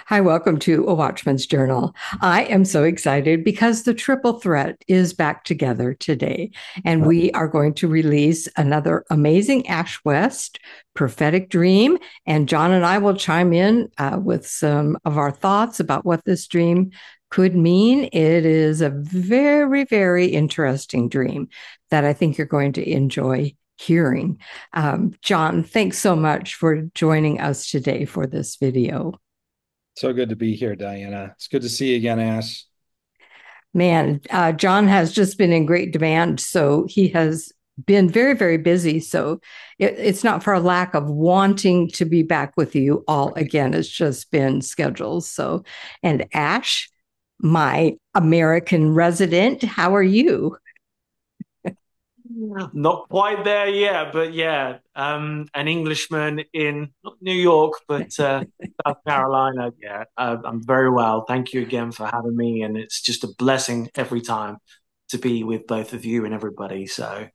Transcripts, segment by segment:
Hi, welcome to A Watchman's Journal. I am so excited because the triple threat is back together today, and we are going to release another amazing Ash West prophetic dream. And John and I will chime in with some of our thoughts about what this dream could mean. It is a very, very interesting dream that I think you're going to enjoy hearing. John, thanks so much for joining us today for this video. So good to be here, Diana. It's good to see you again, Ash. Man, John has just been in great demand. So he has been very, very busy. So it's not for a lack of wanting to be back with you all again. It's just been schedules. So, and Ash, my American resident, how are you? Not quite there yet, but yeah, an Englishman in not New York, but South Carolina. Yeah, I'm very well. Thank you again for having me, and it's just a blessing every time to be with both of you and everybody. So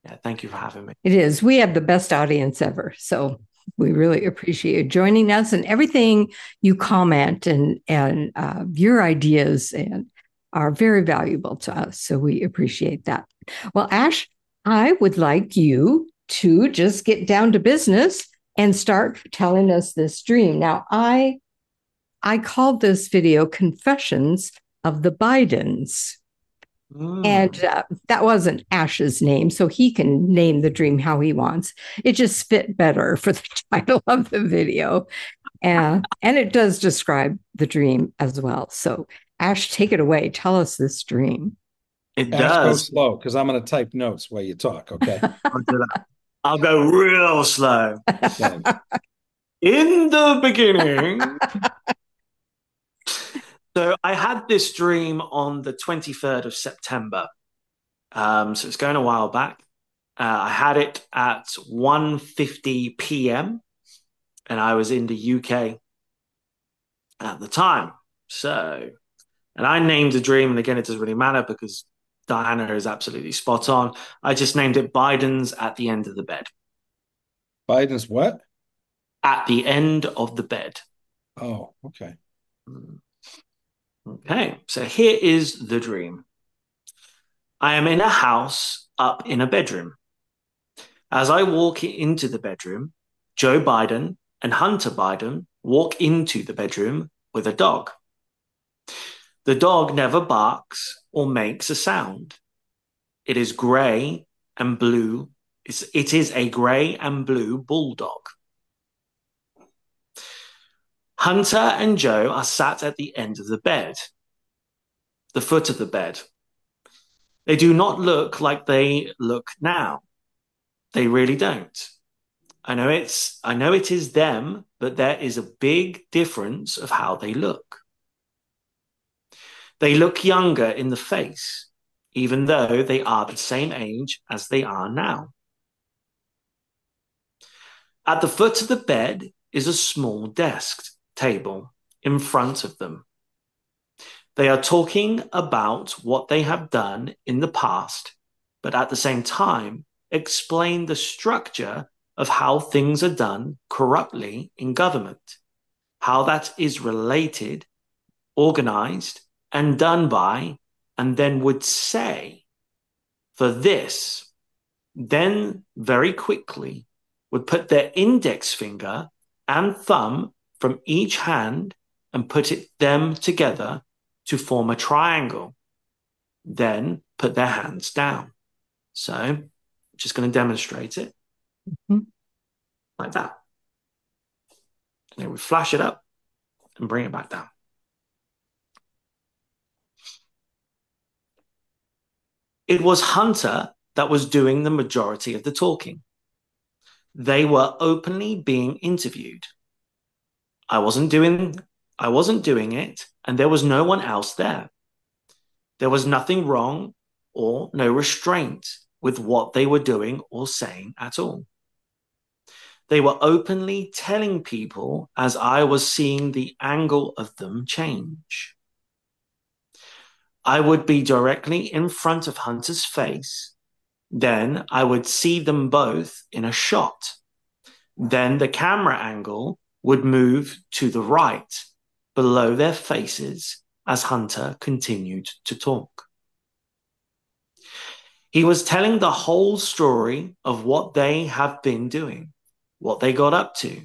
yeah, thank you for having me. It is. We have the best audience ever. So we really appreciate you joining us and everything you comment and your ideas and are very valuable to us. So we appreciate that. Well, Ash, I would like you to just get down to business and start telling us this dream. Now, I called this video Confessions of the Bidens. Mm. And that wasn't Ash's name, so he can name the dream how he wants. It just fit better for the title of the video. And it does describe the dream as well. So, Ash, take it away. Tell us this dream. It Ash, go does. slow because I'm going to type notes while you talk, okay? I'll go real slow. Thanks. In the beginning, so I had this dream on the 23rd of September. So it's going a while back. I had it at 1:50 p.m. and I was in the UK at the time. So, and I named the dream, and again, it doesn't really matter because Diana is absolutely spot on. I just named it Biden's at the end of the bed. Biden's what? At the end of the bed. Oh, okay. Okay, so here is the dream. I am in a house up in a bedroom. As I walk into the bedroom, Joe Biden and Hunter Biden walk into the bedroom with a dog. The dog never barks or makes a sound. It is grey and blue. It is a grey and blue bulldog. Hunter and Joe are sat at the end of the bed, the foot of the bed. They do not look like they look now. They really don't. I know it is them, but there is a big difference of how they look. They look younger in the face, even though they are the same age as they are now. At the foot of the bed is a small desk table in front of them. They are talking about what they have done in the past, but at the same time, explain the structure of how things are done corruptly in government, how that is related, organized, and done by, and then would say for this, then very quickly would put their index finger and thumb from each hand and put them together to form a triangle. Then put their hands down. So I'm just going to demonstrate it like that. And then we flash it up and bring it back down. It was Hunter that was doing the majority of the talking. They were openly being interviewed. I wasn't doing it, and there was no one else there. There was nothing wrong or no restraint with what they were doing or saying at all. They were openly telling people as I was seeing the angle of them change. I would be directly in front of Hunter's face. Then I would see them both in a shot. Then the camera angle would move to the right, below their faces as Hunter continued to talk. He was telling the whole story of what they have been doing, what they got up to,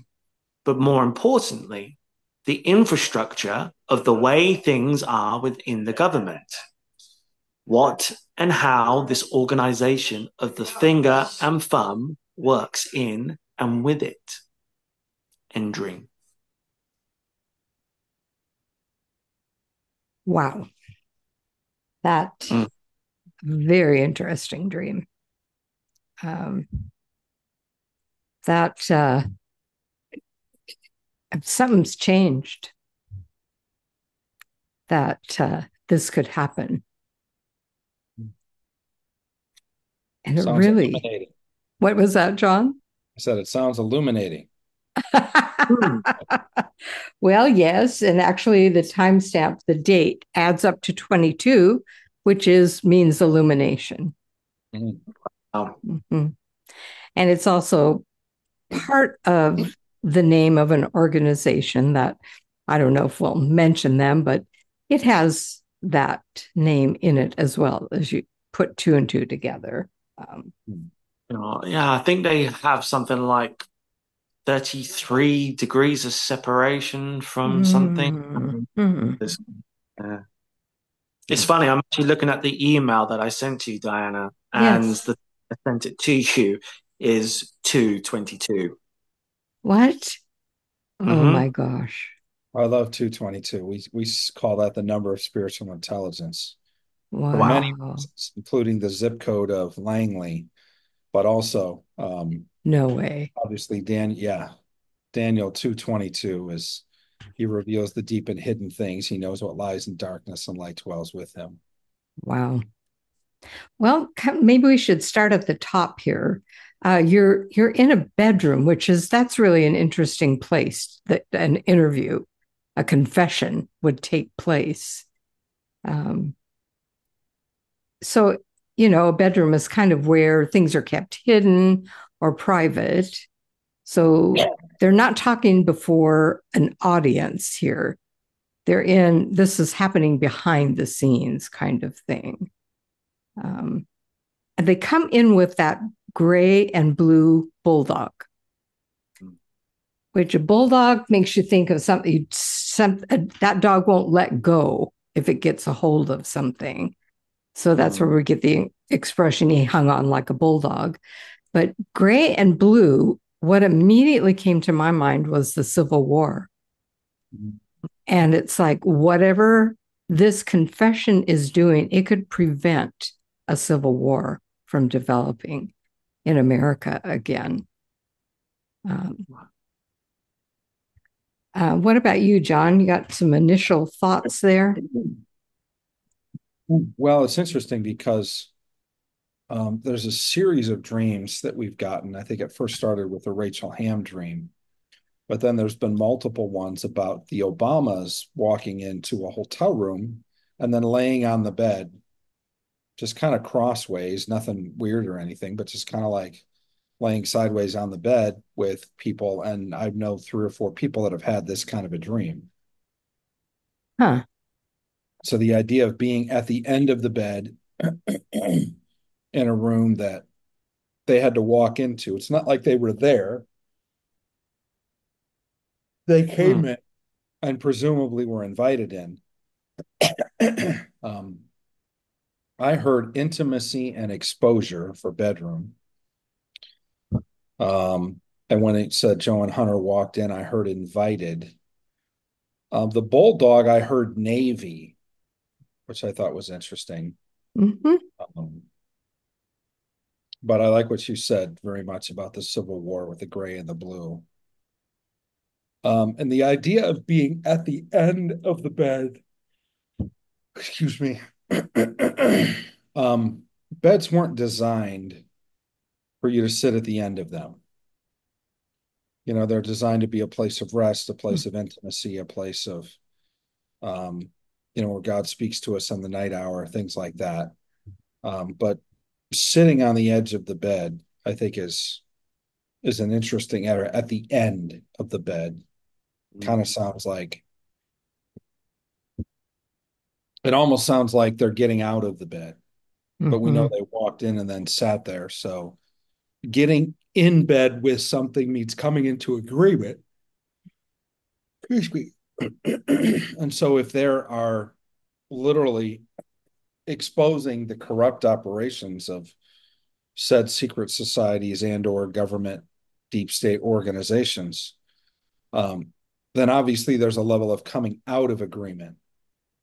but more importantly, the infrastructure of the way things are within the government. What and how this organization of the finger and thumb works in and with it. And dream. Wow. That very interesting dream. That something's changed. That this could happen. And it Sounds really, illuminating. what was that, John? I said it sounds illuminating. Well, yes. And actually, the timestamp, the date adds up to 22, which means illumination. Mm-hmm. And it's also part of the name of an organization that I don't know if we'll mention them, but it has that name in it as well as you put two and two together. Yeah, I think they have something like 33 degrees of separation from something. It's funny, I'm actually looking at the email that I sent to you, Diana, and Yes. I sent it to you is 222. What? Oh my gosh. I love 222. We call that the number of spiritual intelligence. Wow. For many reasons, including the zip code of Langley, but also no way. Obviously, Daniel 222 is he reveals the deep and hidden things. He knows what lies in darkness, and light dwells with him. Wow. Well, maybe we should start at the top here. You're in a bedroom, that's really an interesting place that an interview, a confession would take place. So, a bedroom is kind of where things are kept hidden or private. So they're not talking before an audience here. This is happening behind the scenes kind of thing. And they come in with that gray and blue bulldog, which a bulldog makes you think of something. That dog won't let go if it gets a hold of something. So that's where we get the expression he hung on like a bulldog. But gray and blue, what immediately came to my mind was the Civil War. And it's like whatever this confession is doing, it could prevent a civil war from developing in America again. What about you, John? You got some initial thoughts there? Well, it's interesting because there's a series of dreams that we've gotten. I think it first started with the Rachel Ham dream, but then there's been multiple ones about the Obamas walking into a hotel room and then laying on the bed, just kind of crossways, nothing weird or anything, but just kind of like laying sideways on the bed with people. And I know 3 or 4 people that have had this kind of a dream. Huh. So the idea of being at the end of the bed in a room that they had to walk into, it's not like they were there. They came in and presumably were invited in. I heard intimacy and exposure for bedroom. And when it said Joe and Hunter walked in, I heard invited. The bulldog, I heard Navy, which I thought was interesting. But I like what you said very much about the Civil War with the gray and the blue. And the idea of being at the end of the bed, excuse me, beds weren't designed for you to sit at the end of them. They're designed to be a place of rest, a place of intimacy, a place of, where God speaks to us in the night hour, things like that. But sitting on the edge of the bed, I think is an interesting area at the end of the bed. Kind of sounds like It almost sounds like they're getting out of the bed, but we know Mm-hmm. they walked in and then sat there. So getting in bed with something means coming into agreement. Excuse me. And so if there are literally exposing the corrupt operations of said secret societies and or government deep state organizations, um, then obviously there's a level of coming out of agreement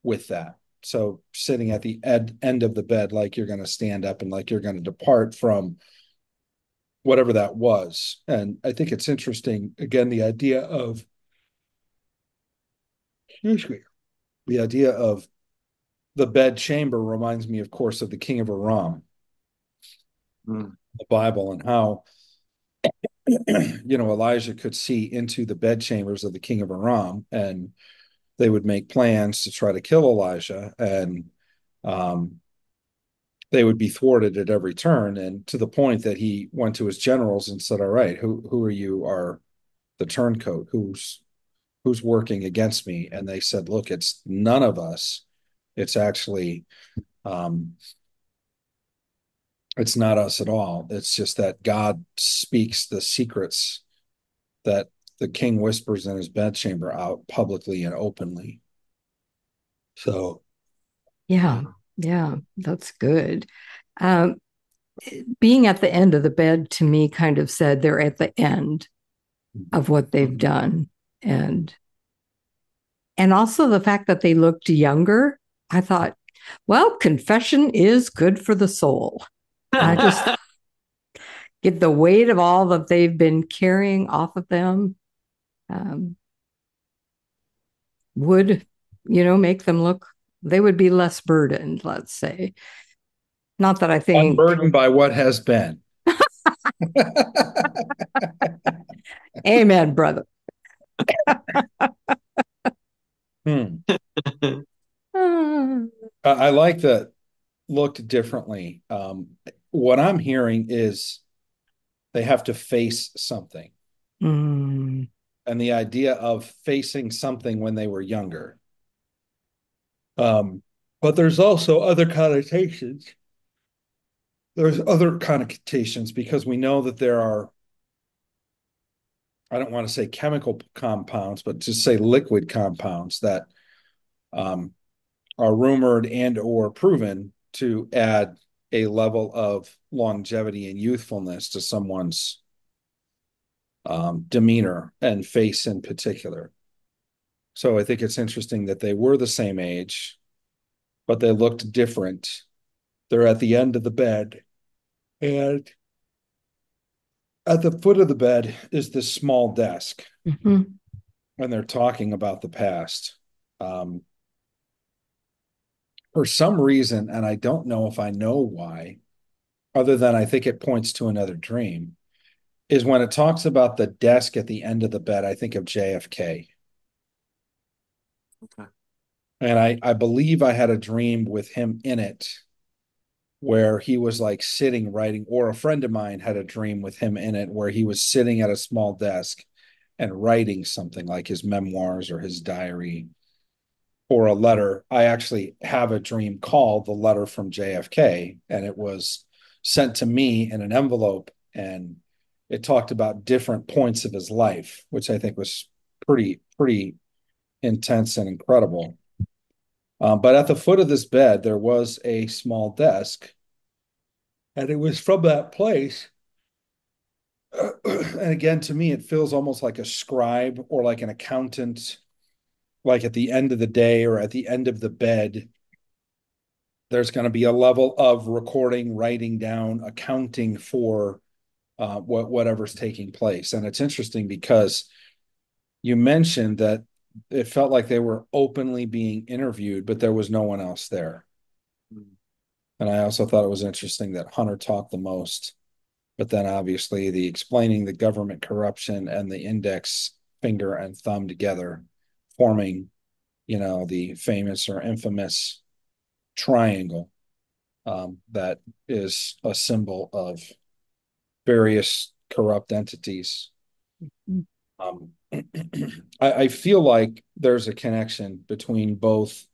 with that. So sitting at the end of the bed, like you're going to stand up and like you're going to depart from whatever that was. And I think it's interesting, again, the idea of, excuse me, the idea of the bed chamber reminds me, of course, of the King of Aram, Mm. the Bible, and how, Elijah could see into the bed chambers of the King of Aram, and they would make plans to try to kill Elijah, and um, they would be thwarted at every turn, and to the point that he went to his generals and said, "All right, who are you? Are the turncoat? Who's working against me?" And they said, "Look, it's none of us. It's actually um, it's not us at all. It's just that God speaks the secrets that the king whispers in his bedchamber out publicly and openly." So, Yeah, yeah, that's good. Um, Being at the end of the bed to me kind of said they're at the end of what they've done. And also the fact that they looked younger, I thought, well, confession is good for the soul. I just get the weight of all that they've been carrying off of them, um, would, make them look, they would be less burdened, let's say. Not that I think, unburdened by what has been. amen, brother. Hmm. Ah, I like that looked differently. What I'm hearing is they have to face something, mm, and the idea of facing something when they were younger. Um, but there's also other connotations. There's other connotations because we know that there are, I don't want to say chemical compounds, but just say liquid compounds that um, are rumored and or proven to add a level of longevity and youthfulness to someone's demeanor and face in particular. So I think it's interesting that they were the same age, but they looked different. They're at the end of the bed, and at the foot of the bed is this small desk, mhm. and they're talking about the past. Um, for some reason, and I don't know if I know why, other than I think it points to another dream, is when it talks about the desk at the end of the bed, I think of JFK. Okay. And I believe I had a dream with him in it where he was like sitting writing, or a friend of mine had a dream with him in it where he was sitting at a small desk and writing something like his memoirs or his diary or a letter. I actually have a dream called The Letter from JFK, and it was sent to me in an envelope, and it talked about different points of his life, which I think was pretty intense and incredible. But at the foot of this bed, there was a small desk, and it was from that place. And again, to me, it feels almost like a scribe or like an accountant, like at the end of the day or at the end of the bed, there's going to be a level of recording, writing down, accounting for whatever's taking place. And it's interesting because you mentioned that it felt like they were openly being interviewed, but there was no one else there. Mm. And I also thought it was interesting that Hunter talked the most, but then obviously the explaining the government corruption and the index finger and thumb together, forming, the famous or infamous triangle that is a symbol of various corrupt entities. Um, I feel like there's a connection between both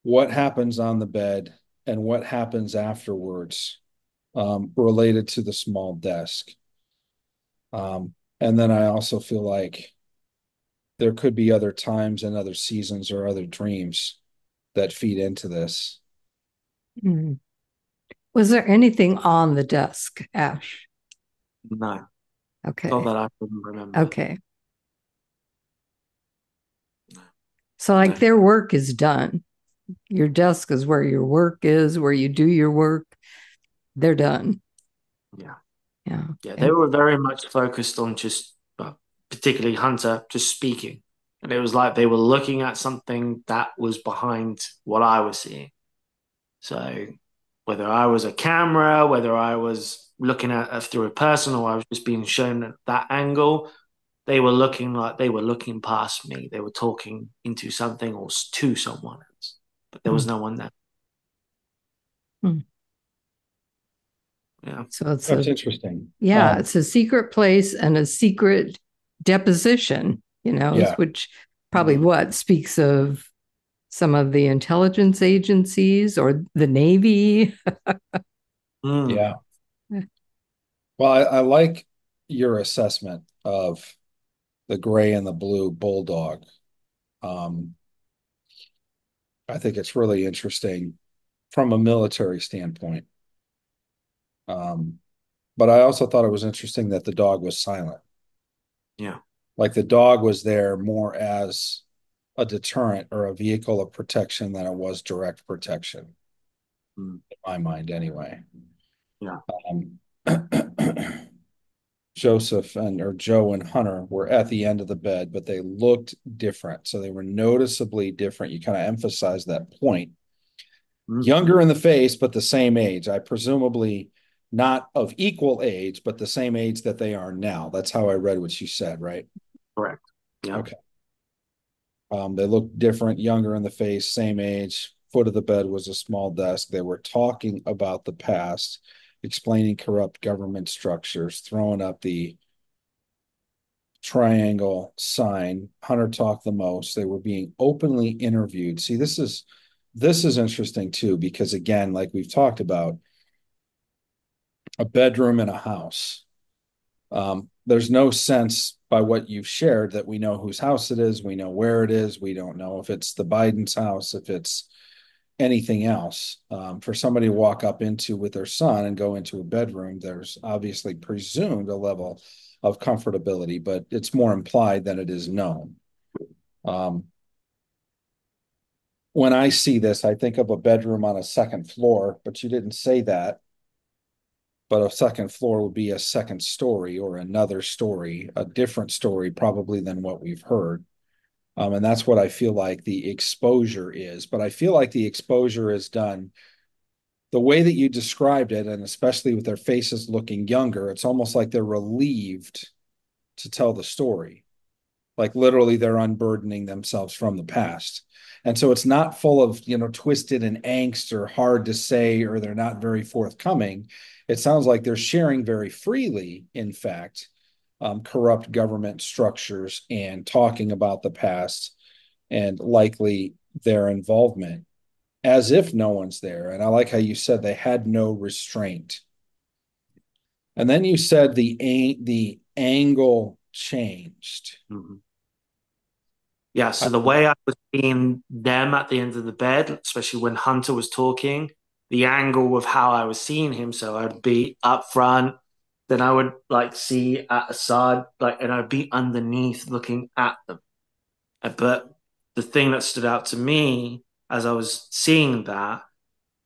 what happens on the bed and what happens afterwards, related to the small desk. And then I also feel like there could be other times and other seasons or other dreams that feed into this. Mm. Was there anything on the desk, Ash? No, not Okay. that I can remember. Okay. No. So, like, No. their work is done. Your desk is where your work is, where you do your work. They're done. Yeah. Yeah. Yeah. They And were very much focused on just, particularly Hunter, just speaking. And it was like they were looking at something that was behind what I was seeing. So whether I was a camera, whether I was looking at through a person, or I was just being shown at that angle, they were looking like they were looking past me. They were talking into something or to someone else, but there was mm, no one there. mm. Yeah. So it's That's interesting. yeah, it's a secret place and a secret deposition, Yeah. which probably what speaks of some of the intelligence agencies or the Navy. Mm. Yeah. Well, I like your assessment of the gray and the blue bulldog. Um, I think it's really interesting from a military standpoint. Um, but I also thought it was interesting that the dog was silent. Yeah. Like the dog was there more as a deterrent or a vehicle of protection than it was direct protection, Mm. in my mind, anyway. Yeah. Um, Joseph or Joe and Hunter were at the end of the bed, but they looked different. So they were noticeably different. You kind of emphasize that point. Mm. Younger in the face, but the same age. I presumably not of equal age, but the same age that they are now. That's how I read what you said, right? Correct. Yeah. Okay. They looked different, younger in the face, same age. Foot of the bed was a small desk. They were talking about the past, explaining corrupt government structures, throwing up the triangle sign. Hunter talked the most. They were being openly interviewed. See, this is interesting too, because again, like we've talked about, a bedroom in a house. There's no sense by what you've shared that we know whose house it is. We know where it is. We don't know if it's the Biden's house, if it's anything else. For somebody to walk up into with their son and go into a bedroom, there's obviously presumed a level of comfortability, but it's more implied than it is known. Um, when I see this, I think of a bedroom on a second floor, but you didn't say that. But a second floor would be a second story or another story, a different story probably than what we've heard. And that's what I feel like the exposure is. But I feel like the exposure is done the way that you described it, and especially with their faces looking younger, it's almost like they're relieved to tell the story. Like literally they're unburdening themselves from the past. And so it's not full of, twisted and angst or hard to say, or they're not very forthcoming. It sounds like they're sharing very freely, in fact, corrupt government structures and talking about the past and likely their involvement as if no one's there. And I like how you said they had no restraint. And then you said the angle changed. Mm-hmm. Yeah, so the way I was seeing them at the end of the bed, especially when Hunter was talking, the angle of how I was seeing him, so I'd be up front, then I would like see at the side, like, and I'd be underneath looking at them. But the thing that stood out to me as I was seeing that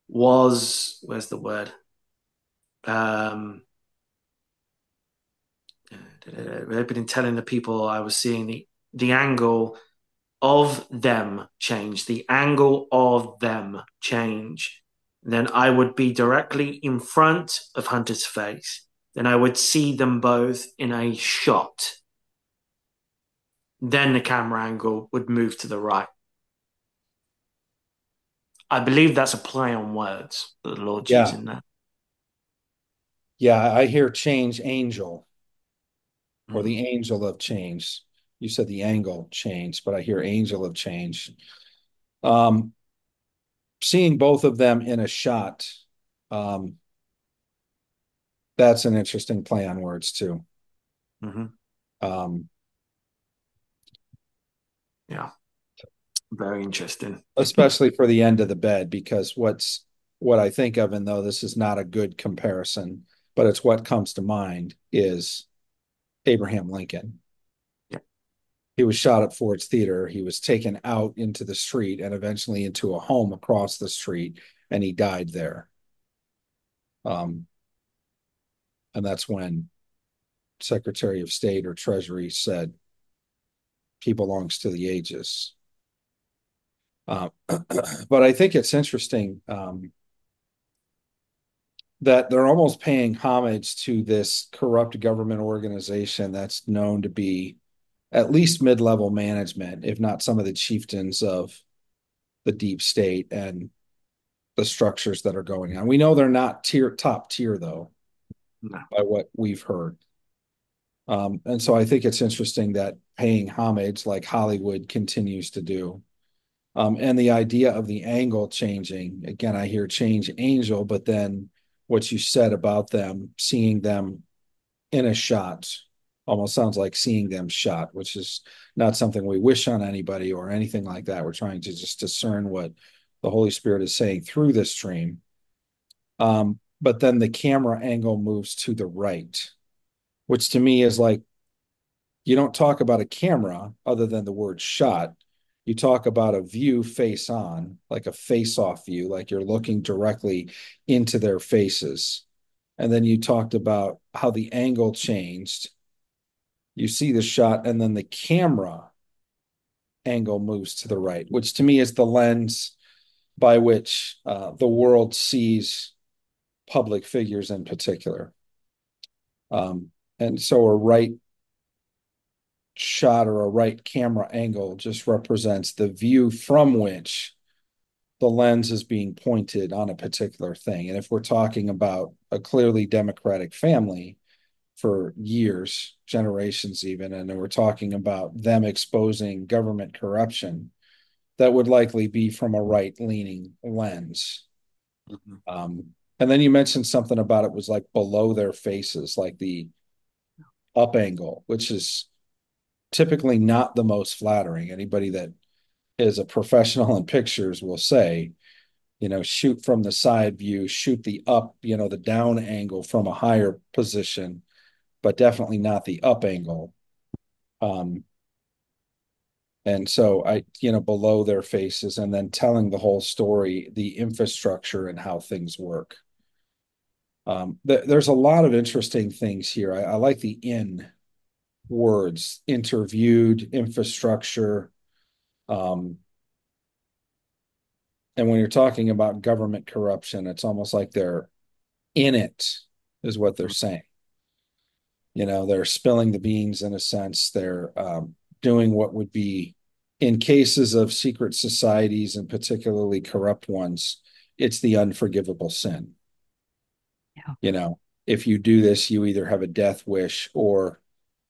was, where's the word? Um, I've been telling the people I was seeing the angle of them change, the angle of them change. Then I would be directly in front of Hunter's face. Then I would see them both in a shot. Then the camera angle would move to the right. I believe that's a play on words that the Lord's Yeah. using there. Yeah. I hear change angel or Mm. the angel of change. You said the angle changed, but I hear angel of change. Um, seeing both of them in a shot, um, that's an interesting play on words too. Mm-hmm. Um, Yeah, very interesting. especially for the end of the bed, because what I think of, and though this is not a good comparison, but it's what comes to mind, is Abraham Lincoln. Yeah. He was shot at Ford's Theater. He was taken out into the street and eventually into a home across the street, and he died there. And that's when Secretary of State or Treasury said he belongs to the ages. But I think it's interesting that they're almost paying homage to this corrupt government organization that's known to be at least mid-level management, if not some of the chieftains of the deep state and the structures that are going on. We know they're not top tier though, No. by what we've heard. And so I think it's interesting that paying homage like Hollywood continues to do. And the idea of the angle changing, again, I hear change angel, but then what you said about them, seeing them in a shot, almost sounds like seeing them shot, which is not something we wish on anybody or anything like that. We're trying to just discern what the Holy Spirit is saying through this dream. But then the camera angle moves to the right, which to me is like, you don't talk about a camera other than the word shot. You talk about a view face on, like a face off view, like you're looking directly into their faces. And then you talked about how the angle changed. You see the shot, and then the camera angle moves to the right, which to me is the lens by which the world sees public figures in particular. And so a right shot or a right camera angle just represents the view from which the lens is being pointed on a particular thing. And if we're talking about a clearly democratic family for years, generations even, and we're talking about them exposing government corruption, that would likely be from a right leaning lens. Mm-hmm. And then you mentioned something about it was like below their faces, like the up angle, which is typically not the most flattering. Anybody that is a professional in pictures will say, shoot from the side view, shoot the up, the down angle from a higher position, but definitely not the up angle. And so below their faces, and then telling the whole story, the infrastructure and how things work. There's a lot of interesting things here. I like the in words, interviewed, infrastructure. And when you're talking about government corruption, it's almost like they're in it, is what they're saying. They're spilling the beans in a sense. They're doing what would be, in cases of secret societies and particularly corrupt ones, it's the unforgivable sin. Yeah. If you do this, you either have a death wish or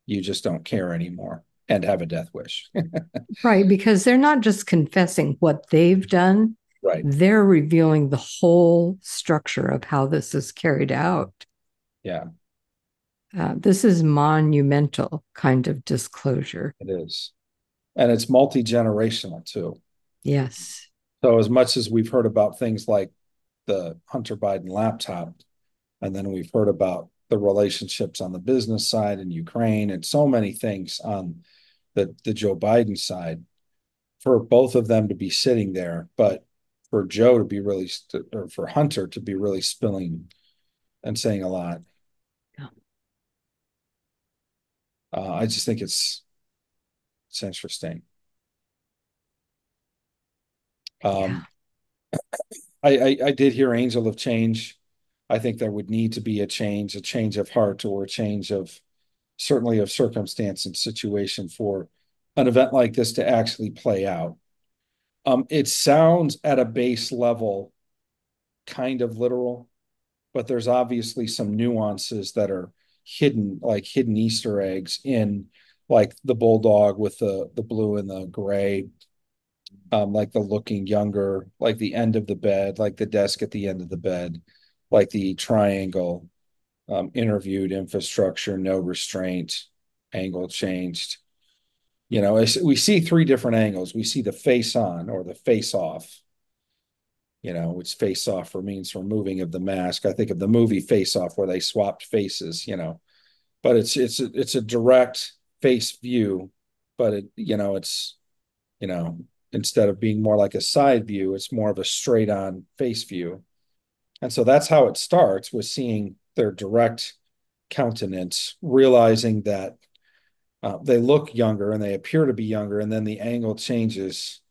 you just don't care anymore and have a death wish. Right, because they're not just confessing what they've done, Right. They're revealing the whole structure of how this is carried out. Yeah. This is monumental kind of disclosure. It is. And it's multi-generational too. Yes. So as much as we've heard about things like the Hunter Biden laptop, and then we've heard about the relationships on the business side in Ukraine and so many things on the Joe Biden side, for both of them to be sitting there, but for Joe to be really, or for Hunter to be really spilling and saying a lot. Yeah. I just think it's interesting. Yeah. I did hear Angel of Change. I think there would need to be a change of heart or a change of certainly of circumstance and situation for an event like this to actually play out. It sounds at a base level kind of literal, but there's obviously some nuances that are hidden, like hidden Easter eggs in like the bulldog with the blue and the gray, like the looking younger, like the end of the bed, like the desk at the end of the bed, like the triangle, interviewed, infrastructure, no restraint, angle changed. We see three different angles. We see the face on or the face off, which face off for means removing of the mask. I think of the movie Face Off where they swapped faces, but it's a direct face view, but it's you know, instead of being more like a side view, it's more of a straight on face view. And so that's how it starts, with seeing their direct countenance, realizing that they look younger and they appear to be younger. And then the angle changes,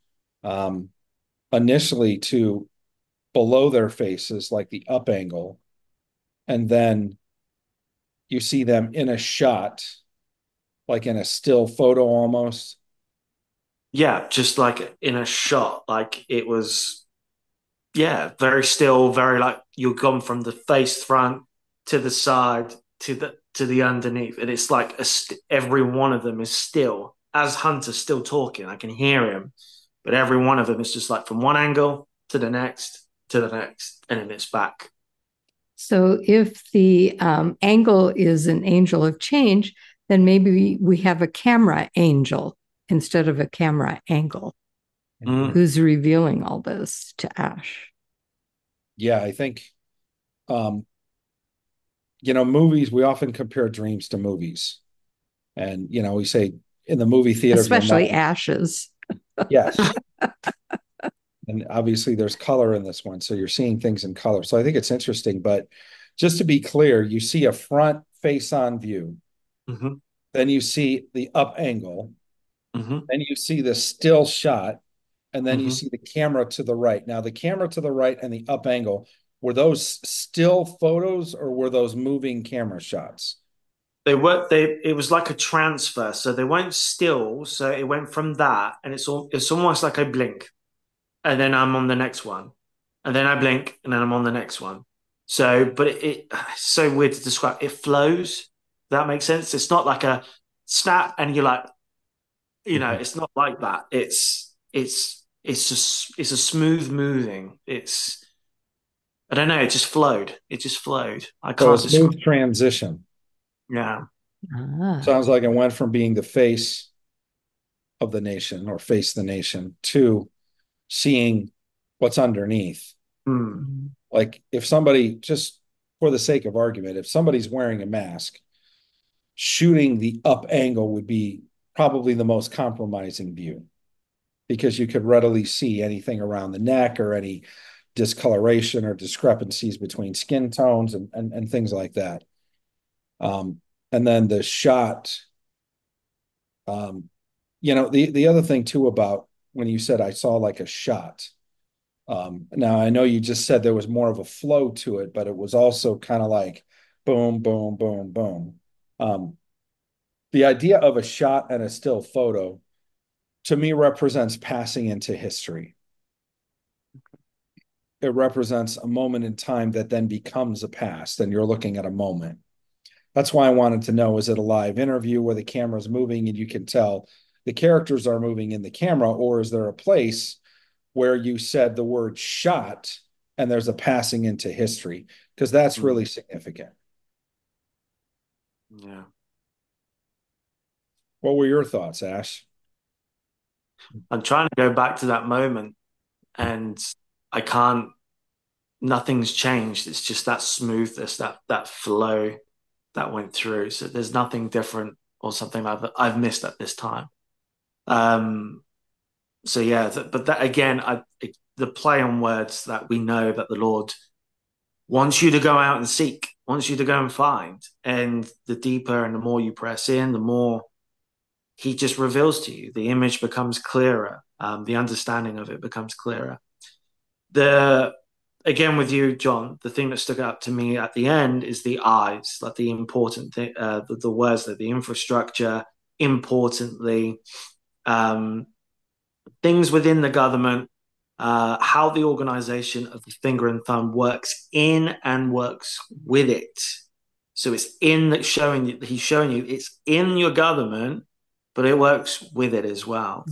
um, initially to below their faces, like the up angle. And then you see them in a shot, like in a still photo almost. Yeah, just like in a shot, like it was, yeah, very still, very like you've gone from the face front to the side to the underneath, and it's like every one of them is still, as Hunter's still talking, I can hear him, but every one of them is just like from one angle to the next, and then it's back. So if the angle is an angel of change, then maybe we have a camera angel instead of a camera angle Mm. who's revealing all this to Ash. Yeah, I think, um, movies, we often compare dreams to movies. And, we say in the movie theater, if you're not, Especially Ash's. yes. And obviously there's color in this one. So you're seeing things in color. So I think it's interesting. But just to be clear, you see a front face on view, Hmm. then you see the up angle, Hmm. then you see the still shot, and then you Hmm. see the camera to the right. Now, the camera to the right and the up angle, were those still photos or were those moving camera shots? They it was like a transfer, so they weren't still, so it went from that, and it's almost like I blink, and then I'm on the next one, and then I blink, and then I'm on the next one. So, but it's so weird to describe. It flows. That makes sense. It's not like a snap, and you're like, Mhm. it's not like that. It's a smooth moving. I don't know. It just flowed. It just flowed. I So a can't describe. smooth transition. Yeah. Ah. Sounds like it went from being the face of the nation or face the nation to seeing what's underneath. Mm. Like if somebody, just for the sake of argument, if somebody's wearing a mask, shooting the up angle would be probably the most compromising view, because you could readily see anything around the neck or any discoloration or discrepancies between skin tones and things like that. Um, and then the shot, um, the other thing too about when you said I saw like a shot. Now I know you just said there was more of a flow to it, but it was also kind of like boom, boom, boom, boom. Um, the idea of a shot and a still photo to me represents passing into history. It represents a moment in time that then becomes a past, and you're looking at a moment. That's why I wanted to know, is it a live interview where the camera's moving and you can tell the characters are moving in the camera, or is there a place where you said the word shot and there's a passing into history? Because that's Mm. really significant. Yeah. What were your thoughts, Ash? I'm trying to go back to that moment, and I can't. Nothing's changed. It's just that smoothness, that flow that went through. So there's nothing different or something like that I've missed at this time. Um, so yeah, but that again, the play on words that we know that the Lord wants you to go out and seek, wants you to go and find, and the deeper and the more you press in, the more He just reveals to you. The image becomes clearer. The understanding of it becomes clearer. The Again with you, John, the thing that stuck out to me at the end is the eyes, like the important thing, the words that the infrastructure, importantly, um, things within the government, how the organization of the finger and thumb works in and works with it. So it's in that showing you, he's showing you it's in your government, but it works with it as well.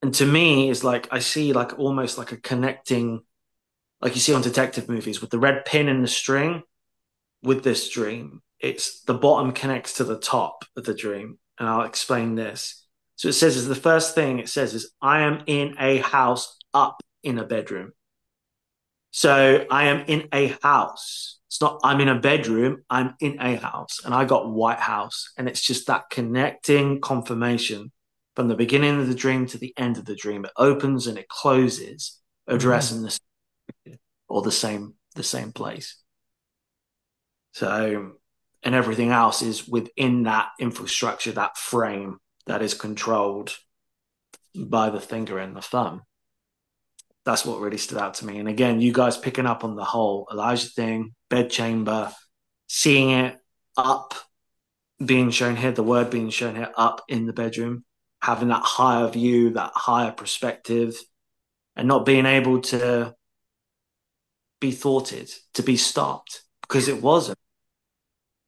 And to me, it's like I see like almost like a connecting, like you see on detective movies with the red pin in the string. With this dream, it's the bottom connects to the top of the dream. And I'll explain this. So it says, is the first thing it says is, I am in a house up in a bedroom. So I am in a house. It's not, I'm in a bedroom, I'm in a house. And I got White House. And it's just that connecting confirmation from the beginning of the dream to the end of the dream. It opens and it closes, addressing the or the same place. So, and everything else is within that infrastructure, that frame that is controlled by the finger and the thumb. That's what really stood out to me. And again, you guys picking up on the whole Elijah thing, bedchamber, seeing it up, being shown here, the word being shown here, up in the bedroom, having that higher view, that higher perspective, and not being able to be thwarted, to be stopped, because it wasn't.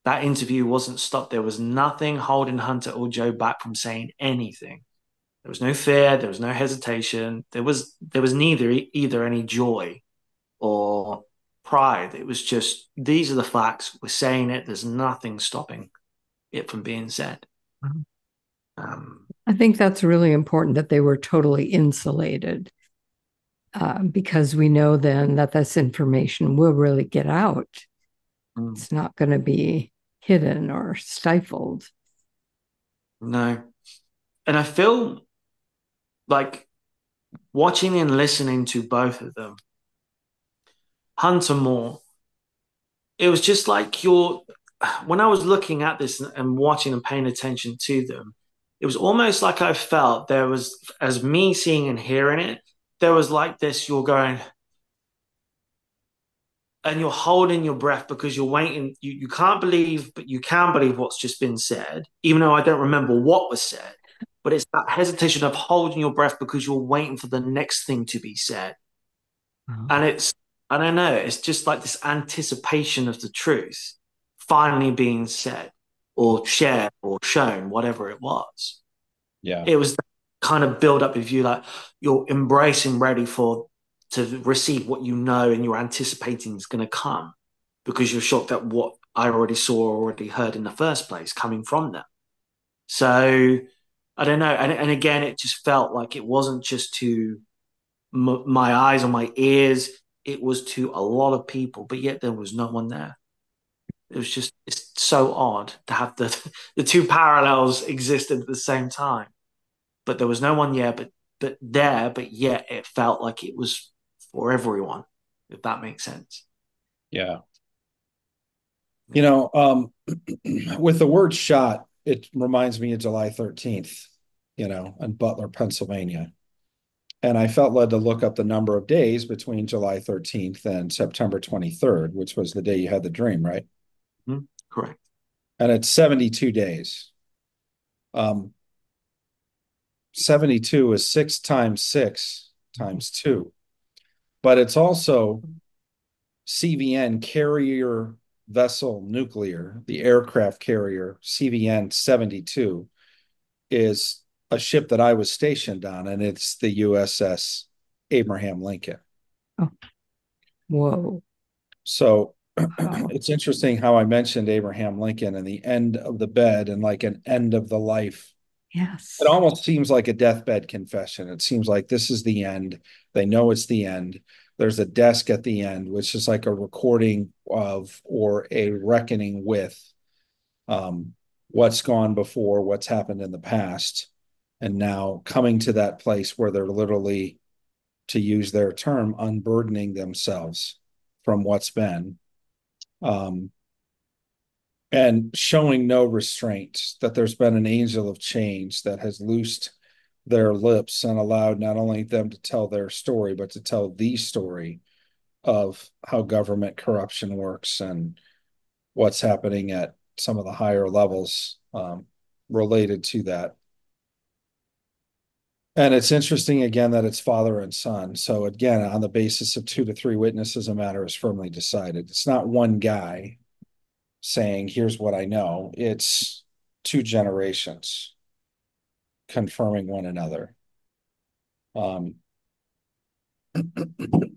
That interview wasn't stopped. There was nothing holding Hunter or Joe back from saying anything. There was no fear. There was no hesitation. There was neither either any joy or pride. It was just, these are the facts. We're saying it. There's nothing stopping it from being said. I think that's really important that they were totally insulated, because we know then that this information will really get out. It's not going to be hidden or stifled. No. And I feel like watching and listening to both of them, Hunter more, it was just like when I was looking at this and watching and paying attention to them, it was almost like I felt there was, as me seeing and hearing it, there was like this, you're going, and you're holding your breath because you're waiting. You can't believe, but you can believe what's just been said, even though I don't remember what was said. But it's that hesitation of holding your breath because you're waiting for the next thing to be said. And I don't know, it's just like this anticipation of the truth finally being said or shared or shown, whatever it was. Yeah. It was that kind of build up of you, like you're embracing, ready to receive what you know and you're anticipating is going to come because you're shocked at what I already saw or already heard in the first place coming from them. So I don't know. And again, it just felt like it wasn't just to my eyes or my ears, it was to a lot of people, but yet there was no one there. It was just, it's so odd to have the two parallels exist at the same time, but there was no one there, but yet it felt like it was for everyone, if that makes sense. Yeah. You know, with the word shot, it reminds me of July 13th, in Butler, Pennsylvania. And I felt led to look up the number of days between July 13th and September 23rd, which was the day you had the dream, right? Mm-hmm. Correct. And it's 72 days. 72 is 6 times 6 times 2. But it's also CVN, carrier vessel nuclear, the aircraft carrier CVN 72 is a ship that I was stationed on, and it's the USS Abraham Lincoln. Oh, whoa. So it's interesting how I mentioned Abraham Lincoln and the end of the bed and like an end of the life. Yes. It almost seems like a deathbed confession. It seems like this is the end. They know it's the end. There's a desk at the end, which is like a recording of or a reckoning with what's gone before, what's happened in the past, and now coming to that place where they're literally, to use their term, unburdening themselves from what's been, and showing no restraint, that there's been an angel of change that has loosed their lips and allowed not only them to tell their story, but to tell the story of how government corruption works and what's happening at some of the higher levels related to that. And it's interesting, again, that it's father and son. So again, on the basis of 2 to 3 witnesses, a matter is firmly decided. It's not one guy saying, here's what I know. It's 2 generations confirming one another. Um,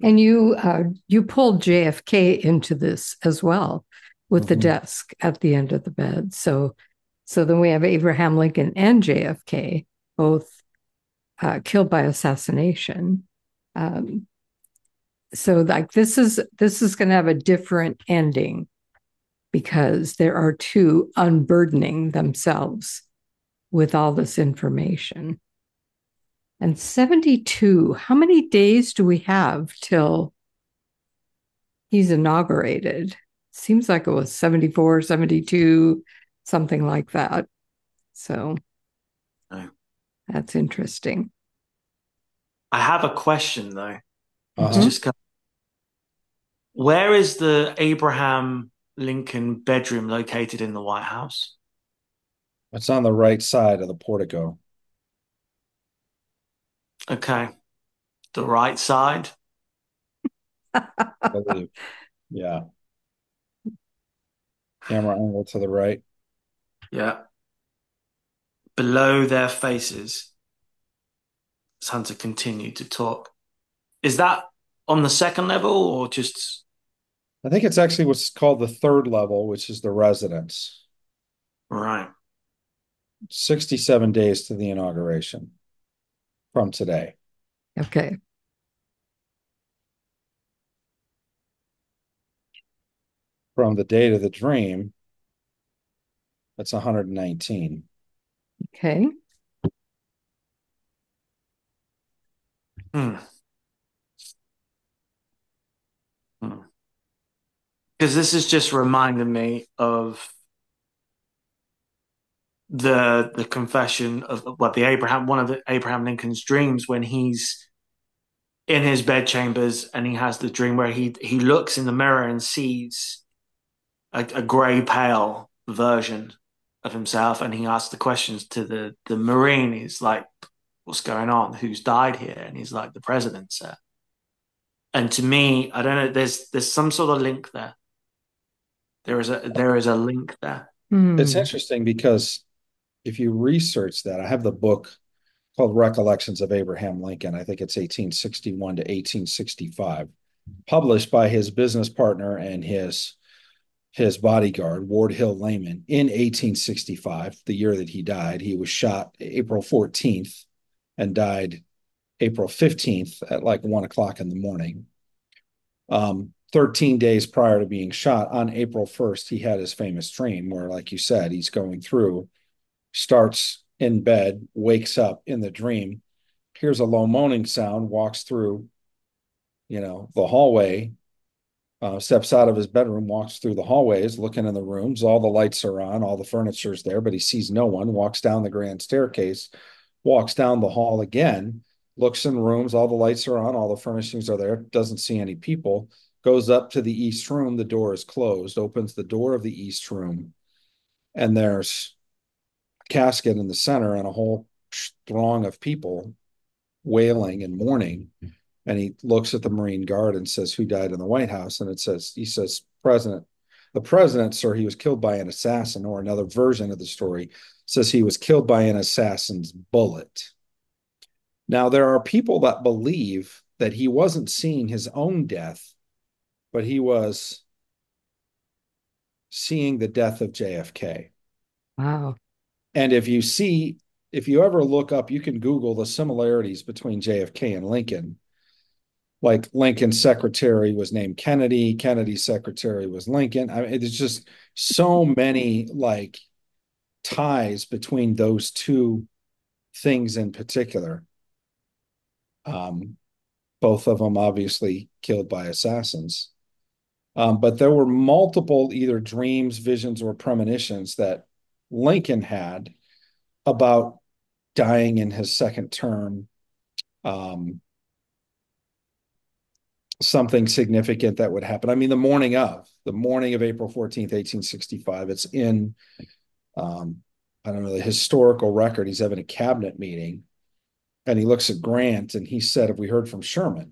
And you pulled JFK into this as well with the desk at the end of the bed. So then we have Abraham Lincoln and JFK both killed by assassination. So like this is going to have a different ending because there are two unburdening themselves with all this information. And 72, how many days do we have till he's inaugurated? Seems like it was 74, 72, something like that. So that's interesting. I have a question though. uh-huh. Just where is the Abraham Lincoln bedroom located in the White House? It's on the right side of the portico. Okay. The right side? I believe. Yeah. Camera angle to the right. Yeah. Below their faces. As Hunter continued to talk. Is that on the second level or just? I think it's actually what's called the third level, which is the residence. Right. 67 days to the inauguration from today. Okay. From the date of the dream, that's 119. Okay. Hmm. Hmm. Because this is just reminding me of the confession of what the one of the Abraham Lincoln's dreams when he's in his bedchambers and he has the dream where he looks in the mirror and sees a grey pale version of himself, and he asks the questions to the Marine. He's like, "What's going on? Who's died here?" And he's like, "The president, sir." And to me, I don't know. There's some sort of link there. There is a link there. It's interesting because if you research that, I have the book called Recollections of Abraham Lincoln. I think it's 1861 to 1865, published by his business partner and his bodyguard, Ward Hill Layman, in 1865, the year that he died. He was shot April 14th and died April 15th at like 1 o'clock in the morning. 13 days prior to being shot, on April 1st, he had his famous dream where, like you said, he's going through, starts in bed, wakes up in the dream, hears a low moaning sound, walks through, the hallway, steps out of his bedroom, walks through the hallways, looking in the rooms. All the lights are on, all the furniture's there, but he sees no one. Walks down the grand staircase, walks down the hall again, looks in rooms, all the lights are on, all the furnishings are there, doesn't see any people, goes up to the east room, the door is closed, opens the door of the east room, and there's a casket in the center and a whole throng of people wailing and mourning. And he looks at the Marine Guard and says, "Who died in the White House?" And he says, "President." The president, sir, he was killed by an assassin, or another version of the story says he was killed by an assassin's bullet. Now, there are people that believe that he wasn't seeing his own death, but he was seeing the death of JFK. Wow. And if you ever look up, you can Google the similarities between JFK and Lincoln. Like Lincoln's secretary was named Kennedy, Kennedy's secretary was Lincoln. I mean, it's just so many like ties between those two things in particular. Both of them obviously killed by assassins. But there were multiple either dreams, visions, or premonitions that Lincoln had about dying in his second term. Something significant that would happen. I mean, the morning of April 14th, 1865, it's in, I don't know, the historical record. He's having a cabinet meeting and he looks at Grant and he said, "Have we heard from Sherman?"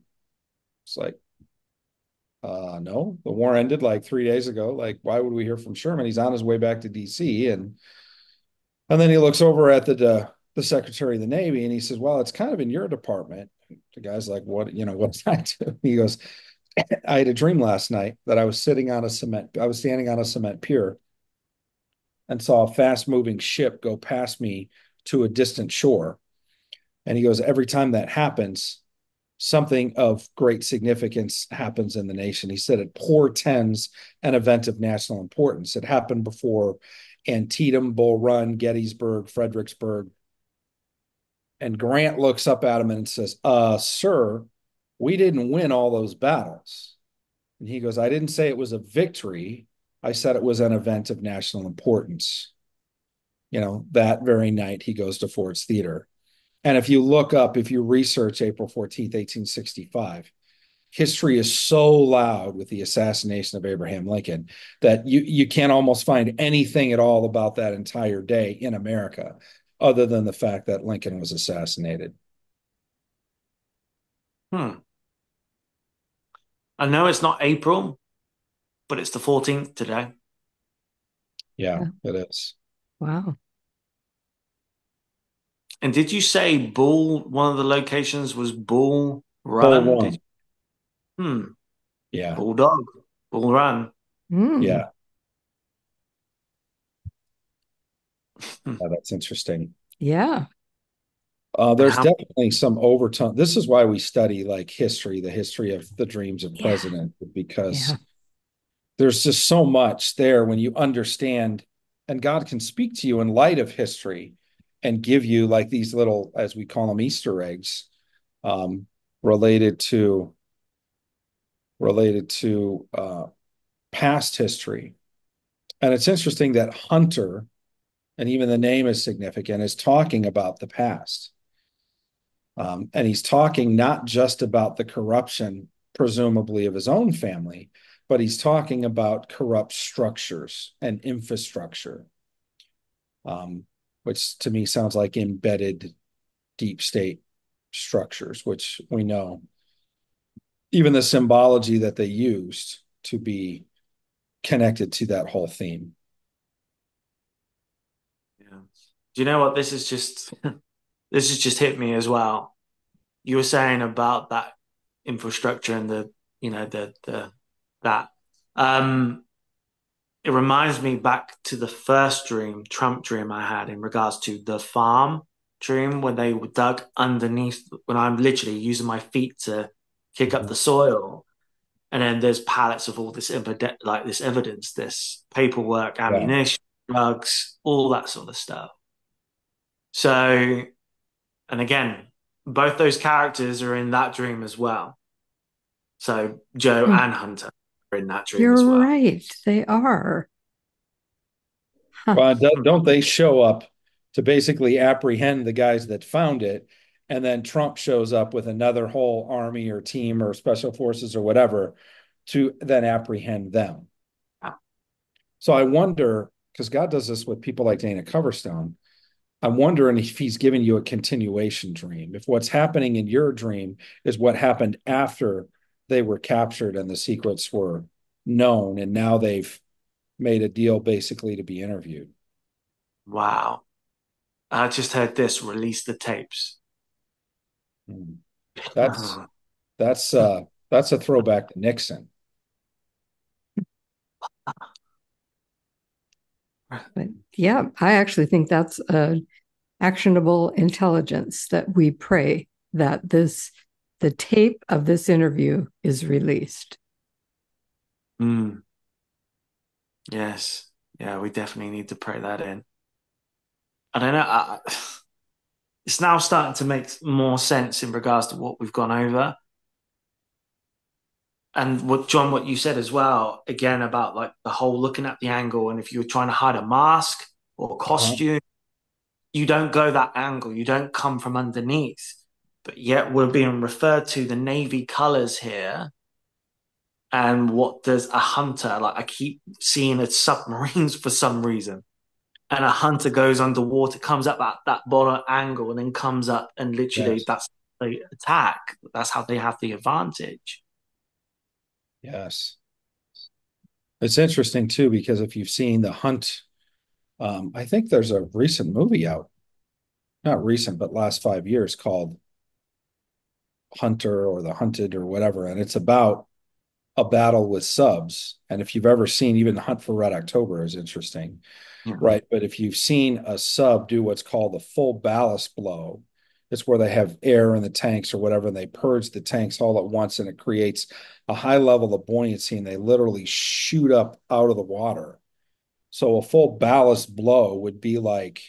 It's like, no, the war ended like 3 days ago. Like, why would we hear from Sherman? He's on his way back to DC. And then he looks over at the Secretary of the Navy and he says, "Well, it's kind of in your department. The guy's like, what, what did I do? He goes, I had a dream last night that I was standing on a cement pier and saw a fast moving ship go past me to a distant shore. And he goes, every time that happens, something of great significance happens in the nation. He said it portends an event of national importance. It happened before Antietam, Bull Run, Gettysburg, Fredericksburg. And Grant looks up at him and says, sir, we didn't win all those battles. And he goes, I didn't say it was a victory. I said it was an event of national importance. That very night he goes to Ford's Theater. And if you research April 14th, 1865, history is so loud with the assassination of Abraham Lincoln that you can't almost find anything at all about that entire day in America other than the fact that Lincoln was assassinated. I know it's not April, but it's the 14th today. Yeah, it is. Wow. And did you say one of the locations was Bull Run? Bull Run. Yeah. Bulldog, Bull Run. Yeah. That's interesting. Yeah. There's definitely some overtone. This is why we study like the history of the dreams of president, because there's just so much there when you understand, and God can speak to you in light of history and give you like these little, as we call them, Easter eggs, related to past history. And it's interesting that Hunter, and even the name is significant, is talking about the past. And he's talking not just about the corruption, presumably, of his own family, but he's talking about corrupt structures and infrastructure, which to me sounds like embedded deep state structures, which we know. Even the symbology that they used to be connected to that whole theme. Yeah. Do you know what? This has just hit me as well. You were saying about that infrastructure and that. It reminds me back to the first Trump dream I had in regards to the farm dream when they were dug underneath, when I'm literally using my feet to kick up the soil. And then there's pallets of all this evidence, this paperwork, ammunition, drugs, all that sort of stuff. So, and again, both those characters are in that dream as well. So Joe and Hunter are in that dream as well. You're right. They are. Well, don't they show up to basically apprehend the guys that found it? And then Trump shows up with another whole army or team or special forces or whatever to then apprehend them. So I wonder, because God does this with people like Dana Coverstone, I'm wondering if he's giving you a continuation dream. If what's happening in your dream is what happened after they were captured and the secrets were known, and now they've made a deal basically to be interviewed. Wow. I just heard this, release the tapes. That's a throwback to Nixon. But yeah, I actually think that's actionable intelligence that we pray that the tape of this interview is released. Yes. Yeah, we definitely need to pray that in. I don't know. It's now starting to make more sense in regards to what we've gone over. And what you said as well, again, about like the whole looking at the angle. And if you're trying to hide a mask or a costume, you don't go that angle. You don't come from underneath. But yet we're being referred to the Navy colors here. And what does a hunter, like I keep seeing it's submarines for some reason. And a hunter goes underwater, comes up at that bottom angle and then comes up and literally that's the attack. That's how they have the advantage. Yes. It's interesting too, because if you've seen The Hunt, I think there's a recent movie out, not recent, but last 5 years, called hunter or the hunted or whatever, and it's about a battle with subs. And if you've ever seen, even Hunt for Red October is interesting, Yeah. right? But if you've seen a sub do what's called the full ballast blow, it's where they have air in the tanks or whatever, and they purge the tanks all at once, and it creates a high level of buoyancy, and they literally shoot up out of the water. So a full ballast blow would be like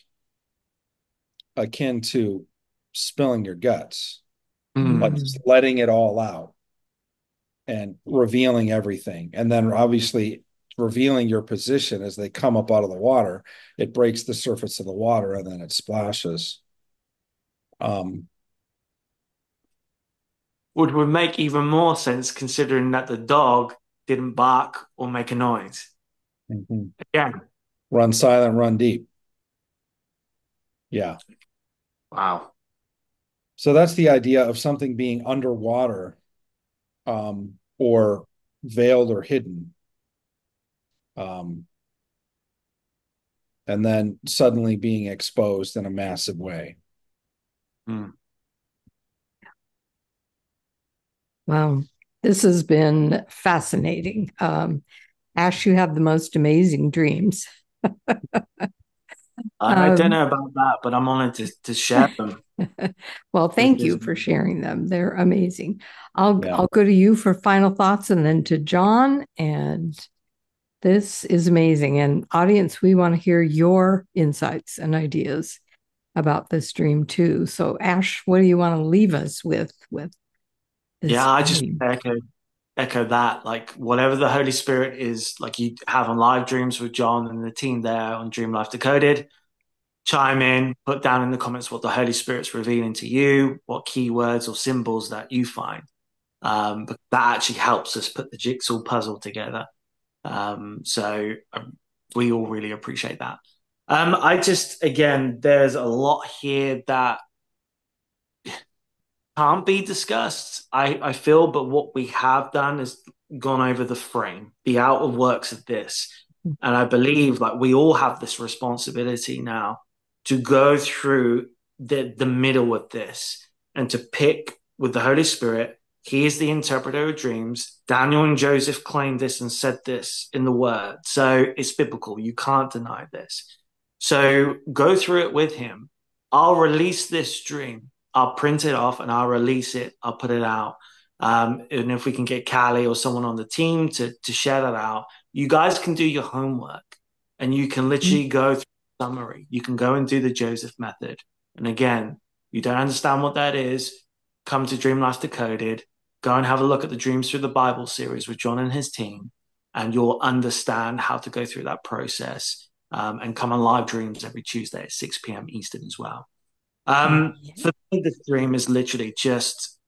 akin to spilling your guts, like just letting it all out and revealing everything. And then obviously revealing your position as they come up out of the water. It breaks the surface of the water and then it splashes. Would make even more sense considering that the dog didn't bark or make a noise. Mhm. Again, Run silent, run deep. Yeah. wow. So that's the idea of something being underwater, or veiled or hidden. And then suddenly being exposed in a massive way. Mm. Wow. This has been fascinating. Ash, you have the most amazing dreams. I don't know about that, but I'm honored to share them. Well, thank you for sharing them. They're amazing. I'll go to you for final thoughts and then to John. And this is amazing. And audience, we want to hear your insights and ideas about this dream too. So Ash, what do you want to leave us with this Yeah, I just dream? echo that. Like whatever the Holy Spirit is, like you have on live dreams with John and the team there on Dream Life Decoded, chime in, put down in the comments what the Holy Spirit's revealing to you, what keywords or symbols that you find. But that actually helps us put the jigsaw puzzle together. So we all really appreciate that. I just, again, there's a lot here that can't be discussed, I feel, but what we have done is gone over the frame, the outer works of this. And I believe like we all have this responsibility now to go through the middle of this and to pick with the Holy Spirit. He is the interpreter of dreams. Daniel and Joseph claimed this and said this in the word. So it's biblical. You can't deny this. So go through it with him. I'll release this dream. I'll print it off and I'll release it. I'll put it out. And if we can get Callie or someone on the team to share that out, you guys can do your homework and you can literally go through the summary. You can go and do the Joseph method. And again, you don't understand what that is, come to Dream Life Decoded, go and have a look at the Dreams Through the Bible series with John and his team, and you'll understand how to go through that process. And come on live dreams every Tuesday at 6 p.m. Eastern as well. For me, this dream is literally just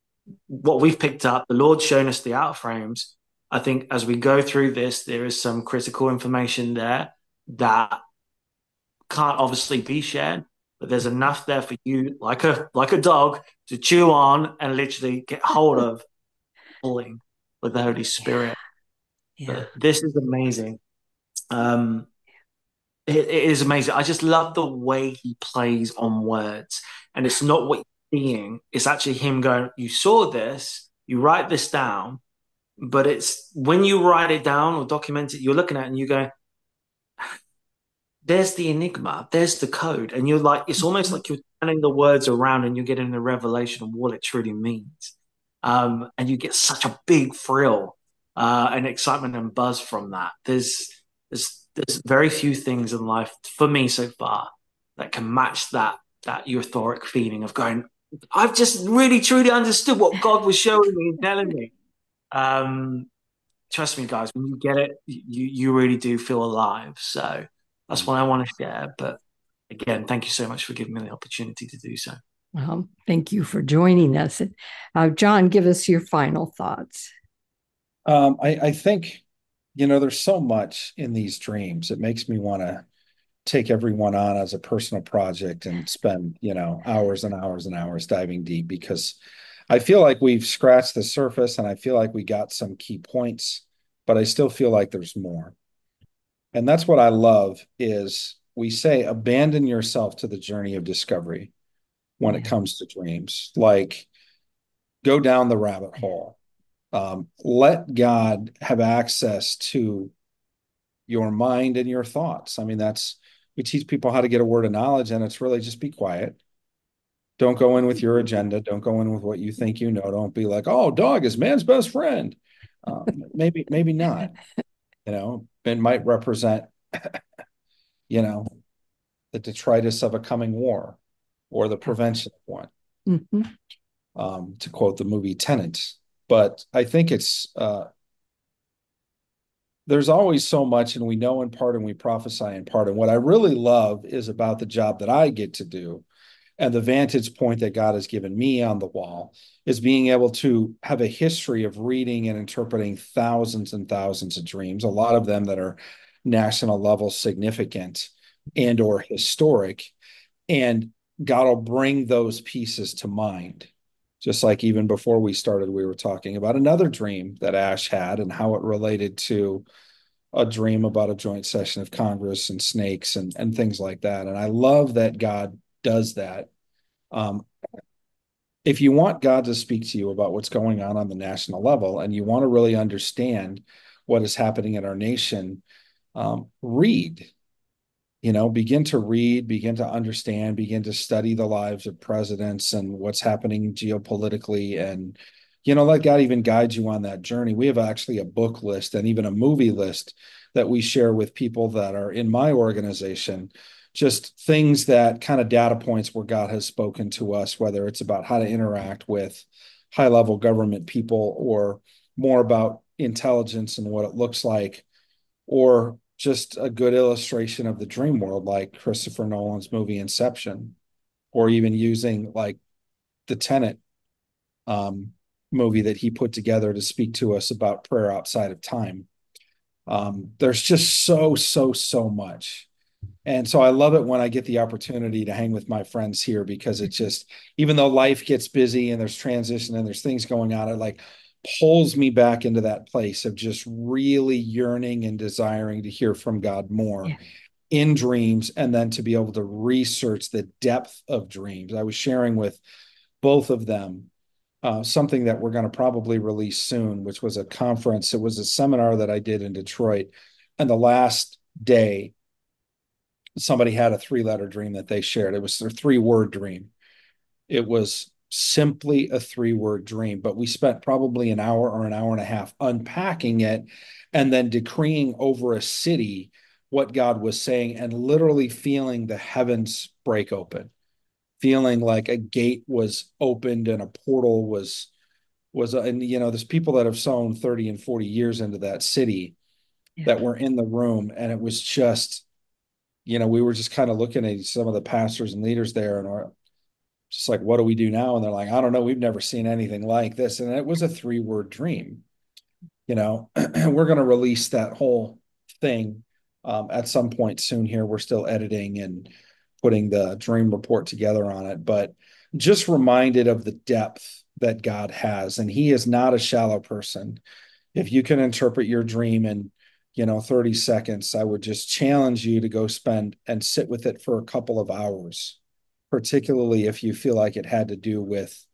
what we've picked up. The Lord's shown us the outer frames. I think as we go through this, there is some critical information there that can't obviously be shared, but there's enough there for you, like a dog, to chew on and literally get hold of, pulling with the Holy Spirit. But this is amazing. It is amazing. I just love the way he plays on words. And it's not what you're seeing. It's actually him going, you saw this, you write this down, but it's when you write it down or document it, you're looking at it and you go, there's the enigma, there's the code. And you're like, it's almost like you're turning the words around and you're getting the revelation of what it truly means. And you get such a big thrill and excitement and buzz from that. There's very few things in life for me so far that can match that euphoric feeling of going, I've just really truly understood what God was showing me and telling me. Trust me, guys, when you get it, you really do feel alive. So that's what I want to share. But again, thank you so much for giving me the opportunity to do so. Well, thank you for joining us. John, give us your final thoughts. I think, there's so much in these dreams. It makes me want to take everyone on as a personal project and spend, hours and hours and hours diving deep, because I feel like we've scratched the surface and I feel like we got some key points, but I still feel like there's more. And that's what I love is we say abandon yourself to the journey of discovery when it comes to dreams. Like, Go down the rabbit hole. Let God have access to your mind and your thoughts. I mean, we teach people how to get a word of knowledge, and it's really just be quiet. Don't go in with your agenda. Don't go in with what you think you know. Don't be like, oh, dog is man's best friend. Maybe not. It might represent, the detritus of a coming war or the prevention of one, to quote the movie Tenet. But I think there's always so much, and we know in part and we prophesy in part. And what I really love is about the job that I get to do and the vantage point that God has given me on the wall is being able to have a history of reading and interpreting thousands and thousands of dreams, a lot of them that are national level significant and or historic. And God will bring those pieces to mind. Just like even before we started, we were talking about another dream that Ash had and how it related to a dream about a joint session of Congress and snakes and things like that. And I love that God does that. If you want God to speak to you about what's going on the national level, and you want to really understand what is happening in our nation, read. Begin to read, begin to understand, begin to study the lives of presidents and what's happening geopolitically, and let God even guide you on that journey. We have actually a book list and even a movie list that we share with people that are in my organization, just things that kind of data points where God has spoken to us, whether it's about how to interact with high-level government people or more about intelligence and what it looks like, or just a good illustration of the dream world, like Christopher Nolan's movie Inception, or even using like the Tenet movie that he put together to speak to us about prayer outside of time. There's just so much. And so I love it when I get the opportunity to hang with my friends here, because it just, even though life gets busy and there's transition and there's things going on, it like pulls me back into that place of just really yearning and desiring to hear from God more in dreams, and then to be able to research the depth of dreams. I was sharing with both of them something that we're going to probably release soon, which was a conference. It was a seminar that I did in Detroit. And the last day, somebody had a 3-letter dream that they shared. It was their 3-word dream. It was simply a 3-word dream, but we spent probably an hour or an hour and a half unpacking it and then decreeing over a city what God was saying, and literally feeling the heavens break open, feeling like a gate was opened and a portal was and there's people that have sown 30 and 40 years into that city that were in the room. And it was just, we were just kind of looking at some of the pastors and leaders there, and are just like, what do we do now? And they're like, I don't know. We've never seen anything like this. And it was a 3-word dream. We're going to release that whole thing at some point soon here. We're still editing and putting the dream report together on it, but just reminded of the depth that God has. And he is not a shallow person. If you can interpret your dream in 30 seconds, I would just challenge you to go spend and sit with it for a couple of hours, particularly if you feel like it had to do with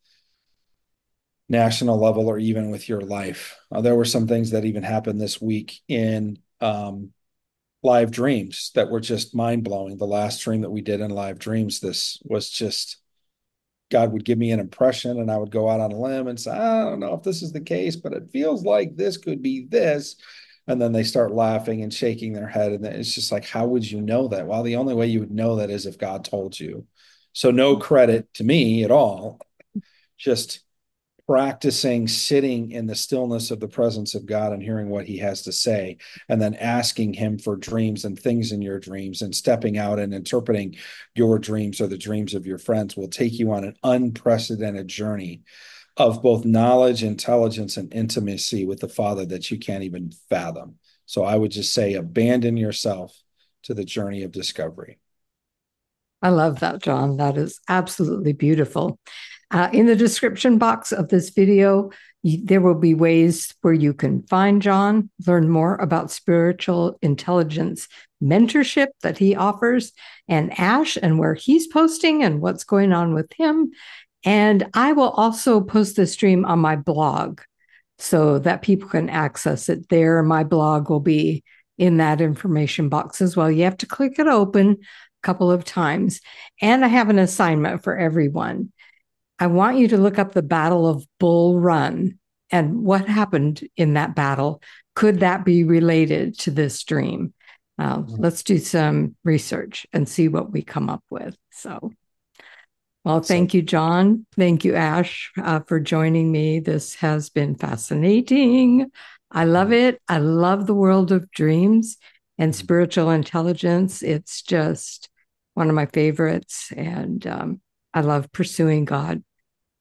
national level or even with your life. There were some things that even happened this week in live dreams that were just mind-blowing. The last dream that we did in live dreams, this was just, God would give me an impression and I would go out on a limb and say, I don't know if this is the case, but it feels like this could be this. And then they start laughing and shaking their head. And it's just like, how would you know that? Well, the only way you would know that is if God told you. So no credit to me at all. Just practicing sitting in the stillness of the presence of God and hearing what he has to say, and then asking him for dreams and things in your dreams, and stepping out and interpreting your dreams or the dreams of your friends will take you on an unprecedented journey of both knowledge, intelligence, and intimacy with the Father that you can't even fathom. So I would just say, abandon yourself to the journey of discovery. I love that, John. That is absolutely beautiful. In the description box of this video, there will be ways where you can find John, learn more about spiritual intelligence mentorship that he offers, and Ash, and where he's posting and what's going on with him. And I will also post this stream on my blog so that people can access it there. My blog will be in that information box as well. You have to click it open a couple of times. And I have an assignment for everyone. I want you to look up the Battle of Bull Run and what happened in that battle. Could that be related to this dream? Let's do some research and see what we come up with. So, well, thank you, John. Thank you, Ash, for joining me. This has been fascinating. I love it. I love the world of dreams and spiritual intelligence. It's just one of my favorites. And I love pursuing God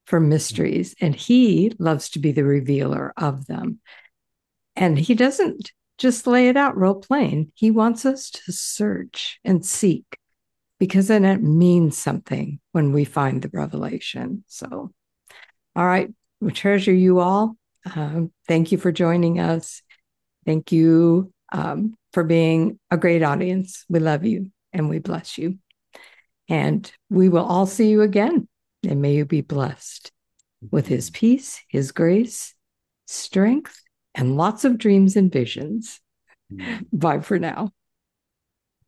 for mysteries. And he loves to be the revealer of them. And he doesn't just lay it out real plain. He wants us to search and seek, because then it means something when we find the revelation. So, all right, we treasure you all. Thank you for joining us. Thank you for being a great audience. We love you and we bless you. And we will all see you again. And may you be blessed with his peace, his grace, strength, and lots of dreams and visions. Bye for now.